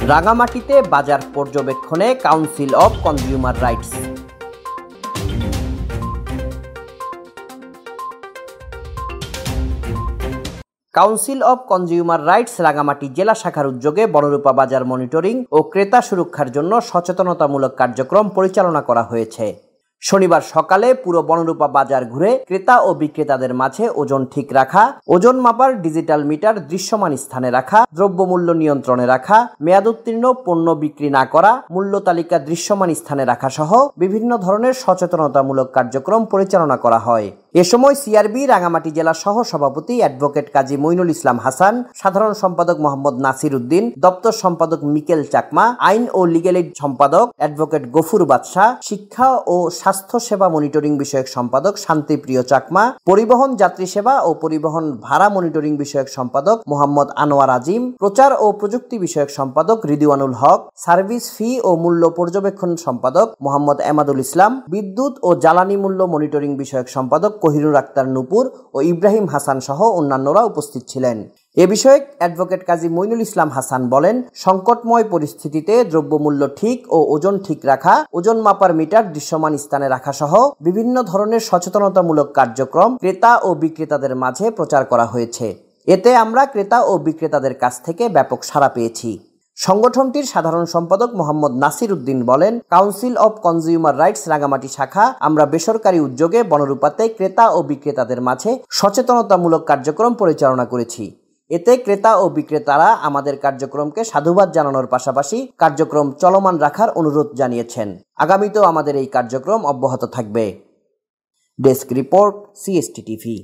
রাঙামাটিতে বাজার পর্যবেক্ষণে council of consumer rights. Council of consumer rights Rangamati জেলা শাখার উদ্যোগে বনরূপা বাজার মনিটরিং ও ক্রেতা সুরক্ষার জন্য সচেতনতামূলক কার্যক্রম পরিচালনা করা হয়েছে। শনিবার সকালে পুরো বনরূপা বাজার ঘুরে ক্রেতা ও বিক্রেতাদের মাঝে ওজন ঠিক রাখা, ওজন মাপার ডিজিটাল মিটার দৃশ্যমান স্থানে রাখা, দ্রব্যমূল্য নিয়ন্ত্রণে রাখা, মেয়াদোত্তীর্ণ পণ্য বিক্রি না করা, মূল্য তালিকা দৃশ্যমান স্থানে রাখা সহ বিভিন্ন ধরনের সচেতনতামূলক কার্যক্রম পরিচালনা করা হয়। এ সময় সিআরবি রাঙামাটি জেলা সহ সভাপতি অ্যাডভোকেট কাজী মইনুল ইসলাম হাসান, সাধারণ সম্পাদক মোহাম্মদ নাসির উদ্দিন, দপ্তর সম্পাদক মিকেল চাকমা, আইন ও লিগ্যাল এইড সম্পাদক অ্যাডভোকেট গফুর বাদশাহ, শিক্ষা ও স্বাস্থ্য সেবা মনিটরিং বিষয়ক সম্পাদক শান্তিপ্রিয় চাকমা, পরিবহন যাত্রী সেবা ও পরিবহন ভাড়া মনিটরিং বিষয়ক সম্পাদক মোহাম্মদ আনোয়ার আজিম, প্রচার ও প্রযুক্তি বিষয়ক সম্পাদক রিদওয়ানুল হক, সার্ভিস ফি ও মূল্য পর্যবেক্ষণ সম্পাদক মোহাম্মদ এমাদুল ইসলাম, বিদ্যুৎ ও জ্বালানি মূল্য মনিটরিং বিষয়ক সম্পাদক কোহিনুর আক্তার নূপুর ও ইব্রাহিম হাসান সহ অন্যান্যরা উপস্থিত ছিলেন। এ বিষয়ে অ্যাডভোকেট কাজী মইনুল ইসলাম হাসান বলেন, সংকটময় পরিস্থিতিতে দ্রব্যমূল্য ঠিক ও ওজন ঠিক রাখা, ওজন মাপার মিটার দৃশ্যমান স্থানে রাখা সহ বিভিন্ন ধরনের সচেতনতামূলক কার্যক্রম ক্রেতা ও বিক্রেতাদের মাঝে প্রচার করা হয়েছে। এতে আমরা ক্রেতা ও বিক্রেতাদের কাছ থেকে ব্যাপক সাড়া পেয়েছি। সংগঠনটির সাধারণ সম্পাদক মোহাম্মদ নাসির উদ্দিন বলেন, council of consumer rights Rangamati শাখা আমরা বেসরকারি উদ্যোগে বনরূপাতে ক্রেতা ও বিক্রেতাদের মাঝে সচেতনতামূলক কার্যক্রম পরিচালনা করেছি। এতে ক্রেতা ও বিক্রেতারা আমাদের কার্যক্রমকে সাধুবাদ জানানোর পাশাপাশি কার্যক্রম চলমান রাখার অনুরোধ জানিয়েছেন। আগামীতেও আমাদের এই কার্যক্রম অব্যাহত থাকবে। Desk report, CST TV.